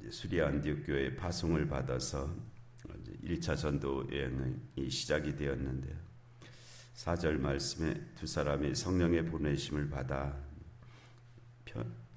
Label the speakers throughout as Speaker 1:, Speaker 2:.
Speaker 1: 수리아 안디옥 교회에 파송을 받아서 1차 전도 여행이 시작이 되었는데요. 4절 말씀에 두 사람이 성령의 보내심을 받아,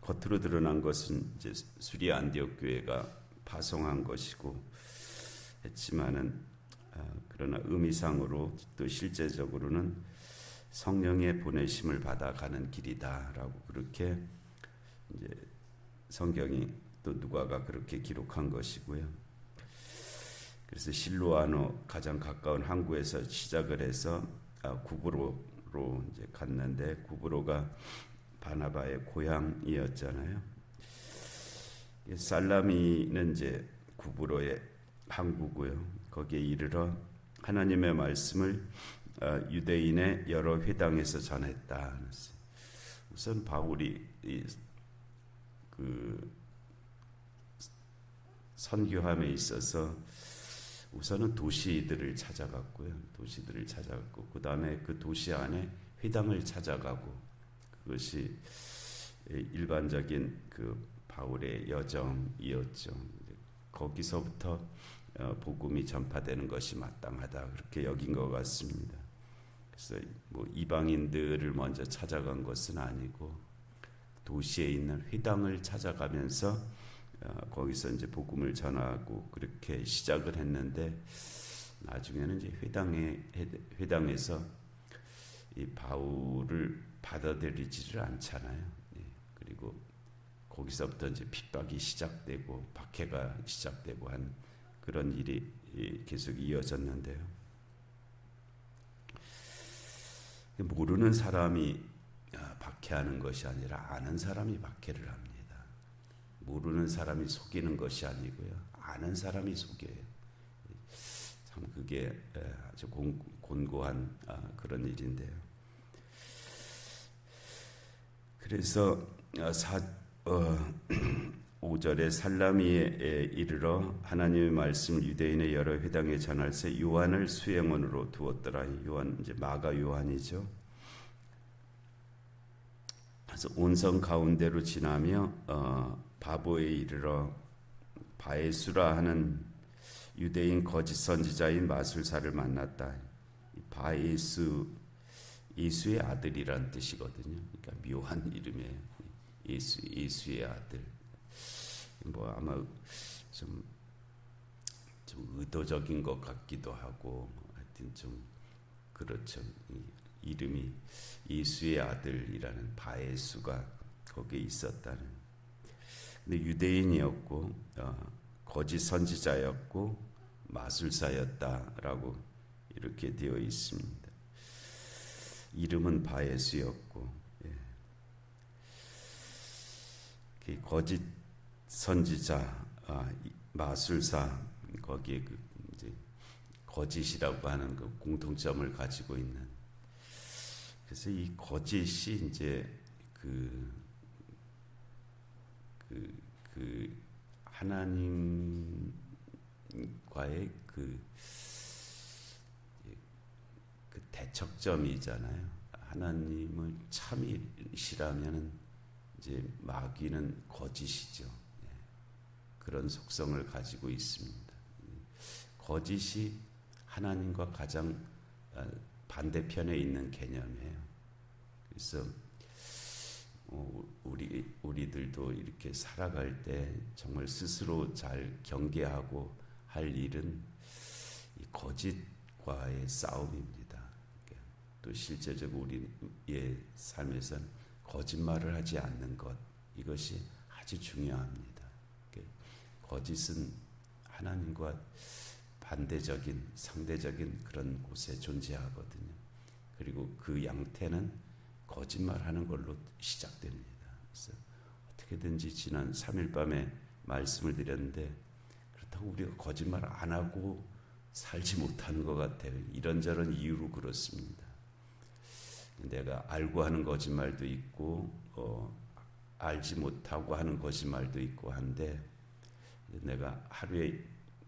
Speaker 1: 겉으로 드러난 것은 이제 수리아 안디옥 교회가 파송한 것이고 했지만은, 그러나 의미상으로 또 실제적으로는 성령의 보내심을 받아가는 길이다라고 그렇게 이제 성경이 또 누가가 그렇게 기록한 것이고요. 그래서 실로아노 가장 가까운 항구에서 시작을 해서 구브로로 이제 갔는데, 구브로가 바나바의 고향이었잖아요. 살라미는 이제 구브로의 항구고요. 거기에 이르러 하나님의 말씀을 유대인의 여러 회당에서 전했다. 우선 바울이 그 선교함에 있어서 우선은 도시들을 찾아갔고요. 도시들을 찾아갔고, 그 다음에 그 도시 안에 회당을 찾아가고, 그것이 일반적인 그 바울의 여정이었죠. 거기서부터 복음이 전파되는 것이 마땅하다, 그렇게 여긴 것 같습니다. 그래서 뭐 이방인들을 먼저 찾아간 것은 아니고 도시에 있는 회당을 찾아가면서 거기서 이제 복음을 전하고 그렇게 시작을 했는데, 나중에는 이제 회당에서 이 바울을 받아들이지를 않잖아요. 그리고 거기서부터 이제 핍박이 시작되고 박해가 시작되고 한 그런 일이 계속 이어졌는데요. 모르는 사람이 박해하는 것이 아니라 아는 사람이 박해를 합니다. 모르는 사람이 속이는 것이 아니고요, 아는 사람이 속여요. 참 그게 아주 곤고한 그런 일인데요. 그래서 5절에 살라미에 이르러 하나님의 말씀 유대인의 여러 회당에 전할세 요한을 수행원으로 두었더라. 요한 이제 마가 요한이죠. 그래서 온성 가운데로 지나며 바보에 이르러 바에수라 하는 유대인 거짓 선지자인 마술사를 만났다. 바에수, 예수의 아들이란 뜻이거든요. 그러니까 묘한 이름이에요. 예수의 아들. 뭐 아마 좀 의도적인 것 같기도 하고, 하여튼 좀 그렇죠. 이름이 예수의 아들이라는 바에수가 거기에 있었다는. 근데 유대인이었고 거짓 선지자였고 마술사였다라고 이렇게 되어 있습니다. 이름은 바에수였고, 거짓 선지자, 마술사, 거기에 그 이제 거짓이라고 하는 그 공통점을 가지고 있는. 그래서 이 거짓이 이제 그 하나님과의 그 대척점이잖아요. 하나님을 참이시라면은 이제 마귀는 거짓이죠. 그런 속성을 가지고 있습니다. 거짓이 하나님과 가장 반대편에 있는 개념이에요. 그래서 우리들도 이렇게 살아갈 때 정말 스스로 잘 경계하고 할 일은 이 거짓과의 싸움입니다. 또 실제적으로 우리의 삶에서는 거짓말을 하지 않는 것, 이것이 아주 중요합니다. 거짓은 하나님과 반대적인, 상대적인 그런 곳에 존재하거든요. 그리고 그 양태는 거짓말하는 걸로 시작됩니다. 그래서 어떻게든지 지난 3일 밤에 말씀을 드렸는데, 그렇다고 우리가 거짓말 안 하고 살지 못하는 것 같아요. 이런저런 이유로 그렇습니다. 내가 알고 하는 거짓말도 있고 알지 못하고 하는 거짓말도 있고 한데, 내가 하루에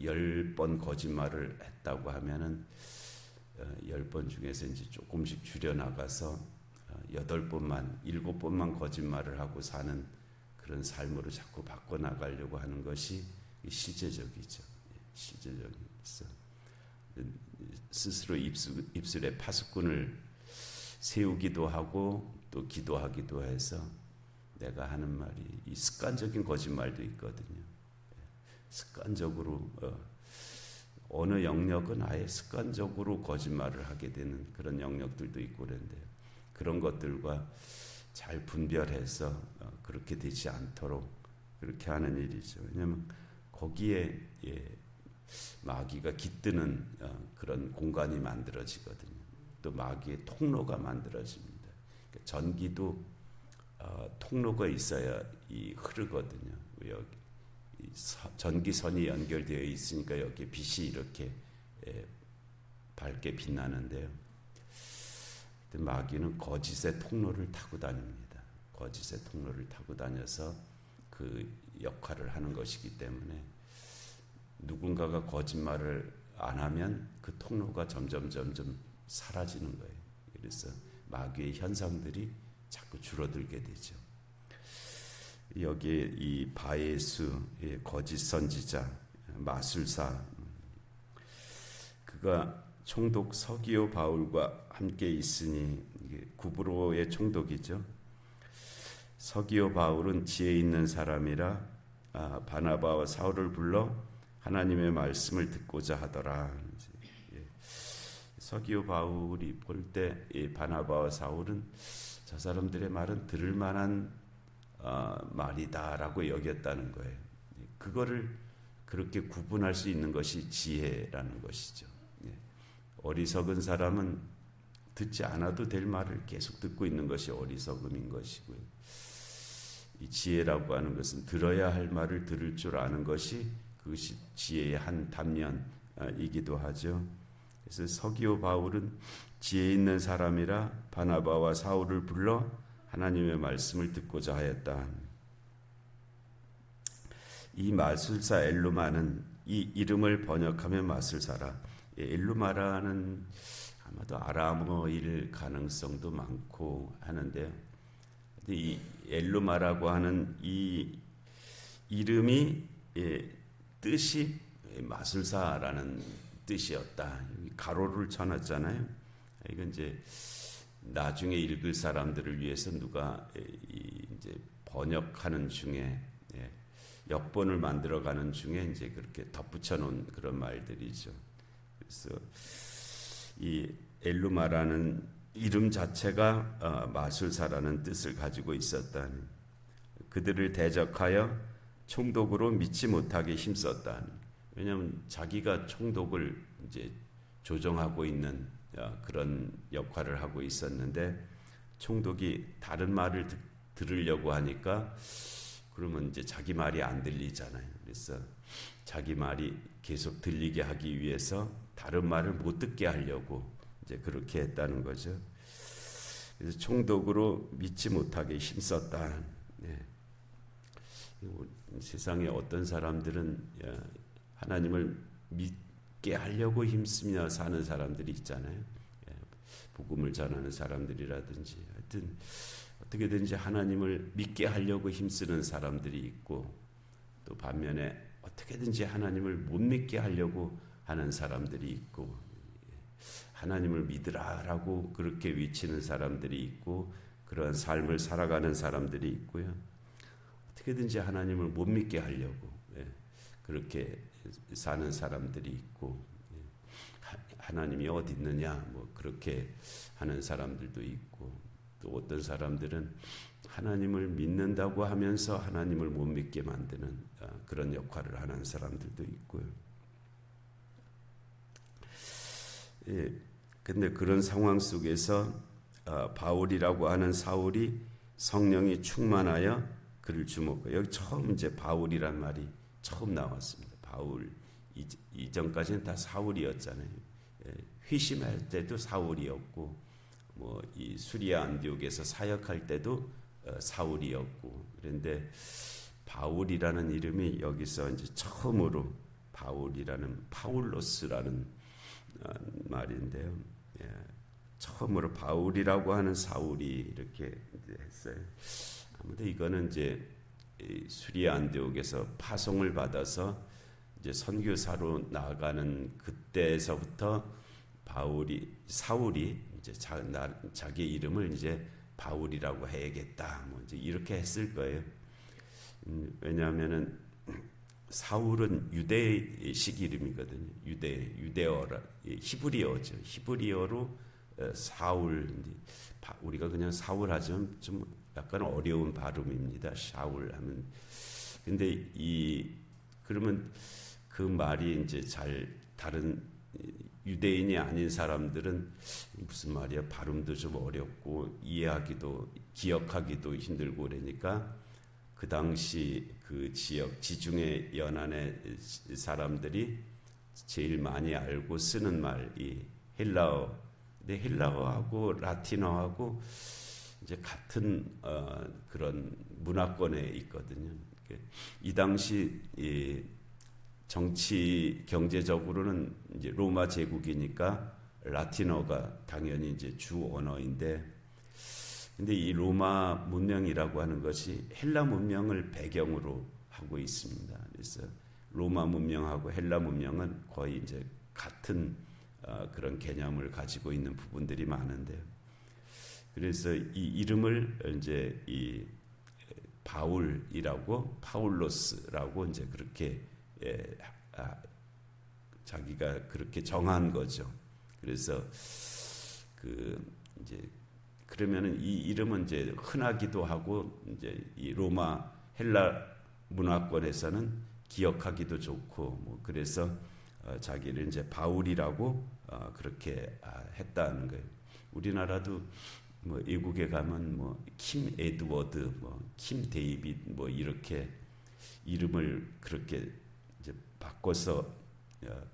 Speaker 1: 10번 거짓말을 했다고 하면은 10번 중에서 이제 조금씩 줄여나가서 8번만, 7번만 거짓말을 하고 사는 그런 삶으로 자꾸 바꿔 나가려고 하는 것이 실제적이죠. 실제적이죠. 스스로 입술에 파수꾼을 세우기도 하고 또 기도하기도 해서 내가 하는 말이 이 습관적인 거짓말도 있거든요. 습관적으로 어느 영역은 아예 습관적으로 거짓말을 하게 되는 그런 영역들도 있고 그런데 그런 것들과 잘 분별해서 그렇게 되지 않도록 그렇게 하는 일이죠. 왜냐하면 거기에 마귀가 깃드는 그런 공간이 만들어지거든요. 또 마귀의 통로가 만들어집니다. 그러니까 전기도 통로가 있어야 흐르거든요. 여기 전기선이 연결되어 있으니까 여기 빛이 이렇게 밝게 빛나는데요. 마귀는 거짓의 통로를 타고 다닙니다. 거짓의 통로를 타고 다녀서 그 역할을 하는 것이기 때문에 누군가가 거짓말을 안 하면 그 통로가 점점 사라지는 거예요. 그래서 마귀의 현상들이 자꾸 줄어들게 되죠. 여기에 이 바예수, 거짓 선지자, 마술사, 그가 총독 서기오 바울과 함께 있으니 이게 구브로의 총독이죠. 서기오 바울은 지혜 있는 사람이라 바나바와 사울을 불러 하나님의 말씀을 듣고자 하더라. 서기오 바울이 볼 때 바나바와 사울은 저 사람들의 말은 들을 만한 말이다라고 여겼다는 거예요. 그거를 그렇게 구분할 수 있는 것이 지혜라는 것이죠. 어리석은 사람은 듣지 않아도 될 말을 계속 듣고 있는 것이 어리석음인 것이고요. 이 지혜라고 하는 것은 들어야 할 말을 들을 줄 아는 것이 그것이 지혜의 한 단면이기도 하죠. 그래서 서기오 바울은 지혜 있는 사람이라 바나바와 사울을 불러 하나님의 말씀을 듣고자 하였다. 이 마술사 엘루마는 이 이름을 번역하면 마술사라. 엘루마라는 아마도 아람어일 가능성도 많고 하는데요. 이 엘루마라고 하는 이 이름이 뜻이 마술사라는 뜻이었다. 가로를 쳐놨잖아요. 이건 이제 나중에 읽을 사람들을 위해서 누가 이제 번역하는 중에 역본을 만들어가는 중에 이제 그렇게 덧붙여 놓은 그런 말들이죠. 그래서 이 엘루마라는 이름 자체가 마술사라는 뜻을 가지고 있었다는, 그들을 대적하여 총독으로 믿지 못하게 힘썼다는. 왜냐하면 자기가 총독을 이제 조정하고 있는 그런 역할을 하고 있었는데 총독이 다른 말을 들으려고 하니까 그러면 이제 자기 말이 안 들리잖아요. 그래서 자기 말이 계속 들리게 하기 위해서 다른 말을 못 듣게 하려고 이제 그렇게 했다는 거죠. 그래서 총독으로 믿지 못하게 힘썼다. 세상에 어떤 사람들은 하나님을 믿게 하려고 힘쓰며 사는 사람들이 있잖아요. 복음을 전하는 사람들이라든지 하여튼 어떻게든지 하나님을 믿게 하려고 힘쓰는 사람들이 있고, 또 반면에 어떻게든지 하나님을 못 믿게 하려고 하는 사람들이 있고, 하나님을 믿으라라고 그렇게 외치는 사람들이 있고, 그런 삶을 살아가는 사람들이 있고요. 어떻게든지 하나님을 못 믿게 하려고 그렇게 사는 사람들이 있고, 하나님이 어디 있느냐 뭐 그렇게 하는 사람들도 있고, 또 어떤 사람들은 하나님을 믿는다고 하면서 하나님을 못 믿게 만드는 그런 역할을 하는 사람들도 있고요. 근데 그런 상황 속에서 바울이라고 하는 사울이 성령이 충만하여 그를 주목해. 여기 처음 이제 바울이란 말이 처음 나왔습니다. 바울, 이전까지는 다 사울이었잖아요. 회심할 때도 사울이었고, 뭐 이 수리아 안디옥에서 사역할 때도 사울이었고, 그런데 바울이라는 이름이 여기서 이제 처음으로 바울이라는 파울로스라는 말인데요. 처음으로 바울이라고 하는 사울이 이렇게 했어요. 아무튼 이거는 이제 수리아 안디옥에서 파송을 받아서 이제 선교사로 나아가는 그때서부터 사울이 이제 자기 이름을 이제 바울이라고 해야겠다. 뭐 이제 이렇게 했을 거예요. 왜냐하면은 사울은 유대식 이름이거든요. 유대어라 히브리어죠. 히브리어로 사울, 우리가 그냥 사울 하지만 좀 약간 어려운 발음입니다. 샤울 하면. 근데 그러면 그 말이 이제 다른 유대인이 아닌 사람들은 무슨 말이야, 발음도 좀 어렵고 기억하기도 힘들고 그러니까 그 당시 그 지중해 연안의 사람들이 제일 많이 알고 쓰는 말이 헬라어. 근데 헬라어하고 라틴어하고 이제 같은 그런 문화권에 있거든요. 이 당시 정치 경제적으로는 이제 로마 제국이니까 라틴어가 당연히 이제 주 언어인데, 근데 이 로마 문명이라고 하는 것이 헬라 문명을 배경으로 하고 있습니다. 그래서 로마 문명하고 헬라 문명은 거의 이제 같은 그런 개념을 가지고 있는 부분들이 많은데요. 그래서 이 이름을 이제 이 바울이라고, 파울로스라고 이제 그렇게 자기가 그렇게 정한 거죠. 그래서 이제 그러면은 이 이름은 이제 흔하기도 하고 이제 이 로마 헬라 문화권에서는 기억하기도 좋고 뭐 그래서 자기를 이제 바울이라고 그렇게 했다는 거예요. 우리나라도 뭐 외국에 가면 뭐 킴 에드워드, 뭐 킴 데이빗 뭐 이렇게 이름을 그렇게 이제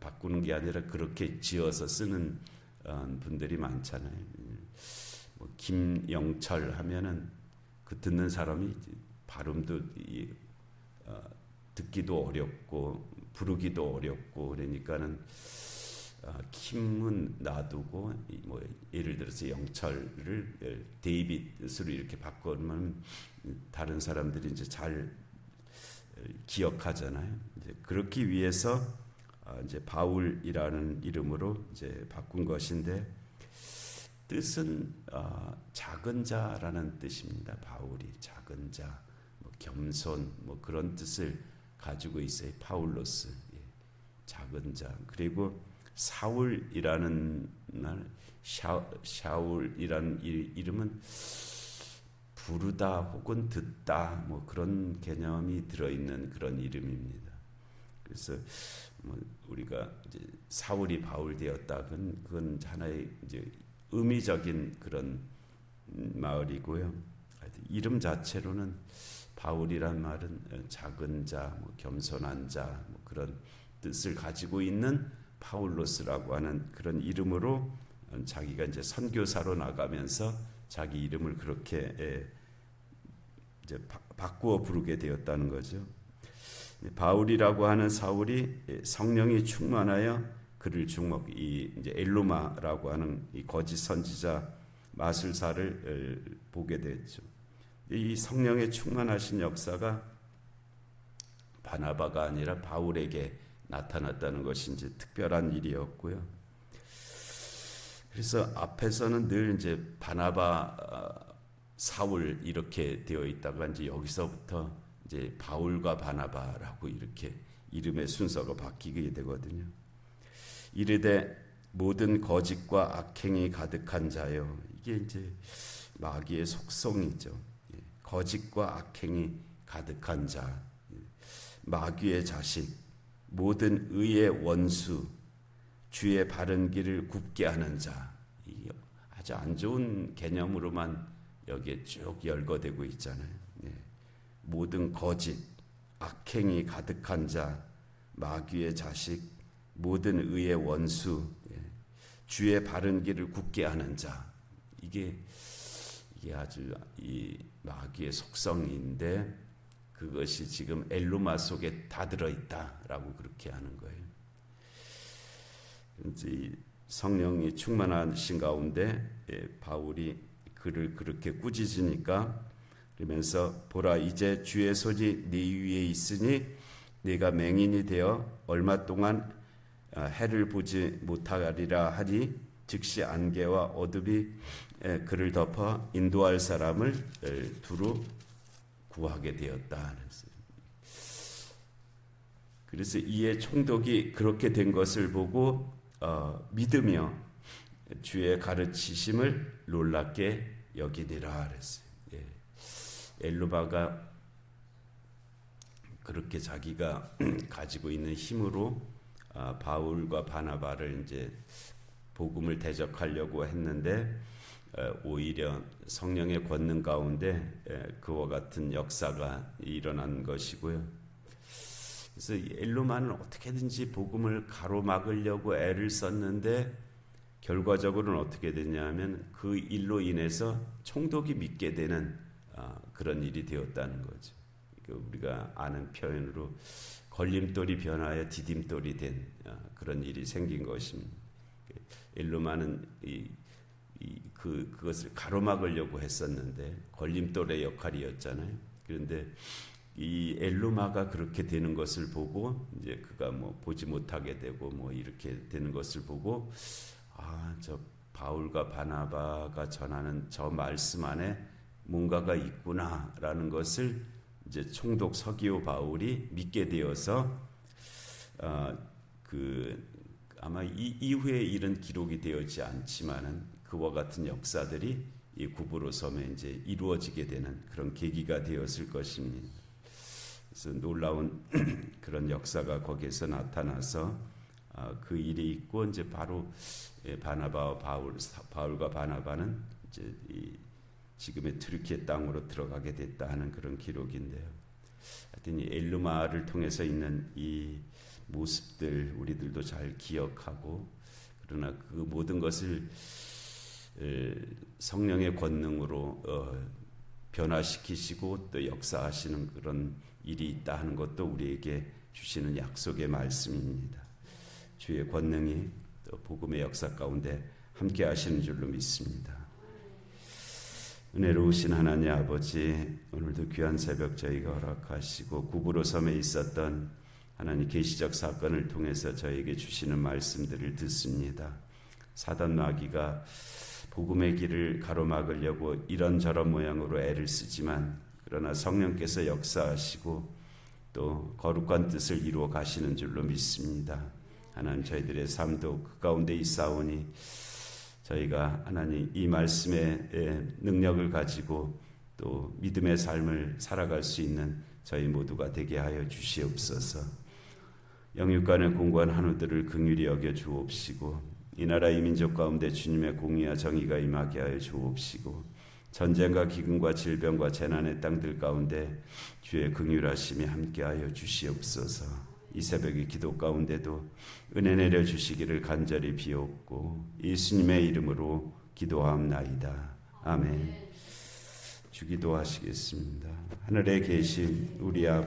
Speaker 1: 바꾸는 게 아니라 그렇게 지어서 쓰는 분들이 많잖아요. 뭐 김영철 하면은 그 듣는 사람이 발음도 듣기도 어렵고 부르기도 어렵고 그러니까는 킴은 놔두고 뭐 예를 들어서 영철을 데이빗으로 이렇게 바꾸면 다른 사람들이 이제 잘 기억하잖아요. 이제 그렇기 위해서 이제 바울이라는 이름으로 이제 바꾼 것인데, 뜻은 작은 자라는 뜻입니다. 바울이 작은 자, 뭐 겸손, 뭐 그런 뜻을 가지고 있어요. 파울로스, 작은 자. 그리고 사울이라는 샤울이라는 이름은 부르다 혹은 듣다 뭐 그런 개념이 들어있는 그런 이름입니다. 그래서 뭐 우리가 이제 사울이 바울 되었다, 그건 하나의 이제 의미적인 그런 말이고요. 이름 자체로는 바울이란 말은 작은 자, 뭐 겸손한 자, 뭐 그런 뜻을 가지고 있는 파울로스라고 하는 그런 이름으로 자기가 이제 선교사로 나가면서 자기 이름을 그렇게 이제 바꾸어 부르게 되었다는 거죠. 바울이라고 하는 사울이 성령이 충만하여 그를 이제 엘루마라고 하는 이 거짓 선지자 마술사를 보게 됐죠. 이 성령의 충만하신 역사가 바나바가 아니라 바울에게 나타났다는 것이 이제 특별한 일이었고요. 그래서 앞에서는 늘 이제 바나바, 사울 이렇게 되어 있다가 이제 여기서부터 이제 바울과 바나바라고 이렇게 이름의 순서가 바뀌게 되거든요. 이르되 모든 거짓과 악행이 가득한 자요. 이게 이제 마귀의 속성이죠. 거짓과 악행이 가득한 자, 마귀의 자식, 모든 의의 원수, 주의 바른 길을 굽게 하는 자. 이게 아주 안 좋은 개념으로만 여기에 쭉 열거되고 있잖아요. 모든 거짓, 악행이 가득한 자, 마귀의 자식, 모든 의의 원수, 주의 바른 길을 굽게 하는 자. 이게 아주 이 마귀의 속성인데, 그것이 지금 엘루마 속에 다 들어있다라고 그렇게 하는 거예요. 이제 성령이 충만하신 가운데 바울이 그를 그렇게 꾸짖으니까 그러면서 보라 이제 주의 손이 네 위에 있으니 네가 맹인이 되어 얼마 동안 해를 보지 못하리라 하니 즉시 안개와 어둠이 그를 덮어 인도할 사람을 두루 구하게 되었다. 그래서 이에 총독이 그렇게 된 것을 보고 믿으며 주의 가르치심을 놀랍게 여기니라 그랬어요. 엘루바가 그렇게 자기가 가지고 있는 힘으로 바울과 바나바를 이제 복음을 대적하려고 했는데 오히려 성령의 권능 가운데 그와 같은 역사가 일어난 것이고요. 그래서 엘루마는 어떻게든지 복음을 가로막으려고 애를 썼는데 결과적으로는 어떻게 됐냐면 그 일로 인해서 총독이 믿게 되는 그런 일이 되었다는 거죠. 우리가 아는 표현으로 걸림돌이 변하여 디딤돌이 된 그런 일이 생긴 것입니다. 엘루마는 그것을 가로막으려고 했었는데 걸림돌의 역할이었잖아요. 그런데 이 엘루마가 그렇게 되는 것을 보고 이제 그가 뭐 보지 못하게 되고 뭐 이렇게 되는 것을 보고 저 바울과 바나바가 전하는 저 말씀 안에 뭔가가 있구나라는 것을 이제 총독 서기오 바울이 믿게 되어서 아마 이 이후에 일은 기록이 되어지 않지만은 그와 같은 역사들이 이 구브로 섬에 이제 이루어지게 되는 그런 계기가 되었을 것입니다. 그래서 놀라운 그런 역사가 거기에서 나타나서 그 일이 있고 이제 바로 바나바와 바울과 바나바는 이제 지금의 튀르키예 땅으로 들어가게 됐다 하는 그런 기록인데요. 하여튼 이 엘루마를 통해서 있는 이 모습들 우리들도 잘 기억하고 그러나 그 모든 것을 성령의 권능으로 변화시키시고 또 역사하시는 그런 일이 있다 하는 것도 우리에게 주시는 약속의 말씀입니다. 주의 권능이 또 복음의 역사 가운데 함께 하시는 줄로 믿습니다. 은혜로우신 하나님 아버지, 오늘도 귀한 새벽 저희가 허락하시고 구브로 섬에 있었던 하나님 계시적 사건을 통해서 저에게 주시는 말씀들을 듣습니다. 사단 마귀가 복음의 길을 가로막으려고 이런저런 모양으로 애를 쓰지만 그러나 성령께서 역사하시고 또 거룩한 뜻을 이루어 가시는 줄로 믿습니다. 하나님 저희들의 삶도 그 가운데 있사오니 저희가 하나님 이 말씀의 능력을 가지고 또 믿음의 삶을 살아갈 수 있는 저희 모두가 되게 하여 주시옵소서. 영육간의 공고한 한우들을 긍휼히 여겨 주옵시고 이 나라 이 민족 가운데 주님의 공의와 정의가 임하게 하여 주옵시고 전쟁과 기근과 질병과 재난의 땅들 가운데 주의 긍휼하심이 함께하여 주시옵소서. 이 새벽의 기도 가운데도 은혜 내려 주시기를 간절히 비옵고 예수님의 이름으로 기도하옵나이다. 아멘. 주기도하시겠습니다. 하늘에 계신 우리 아버지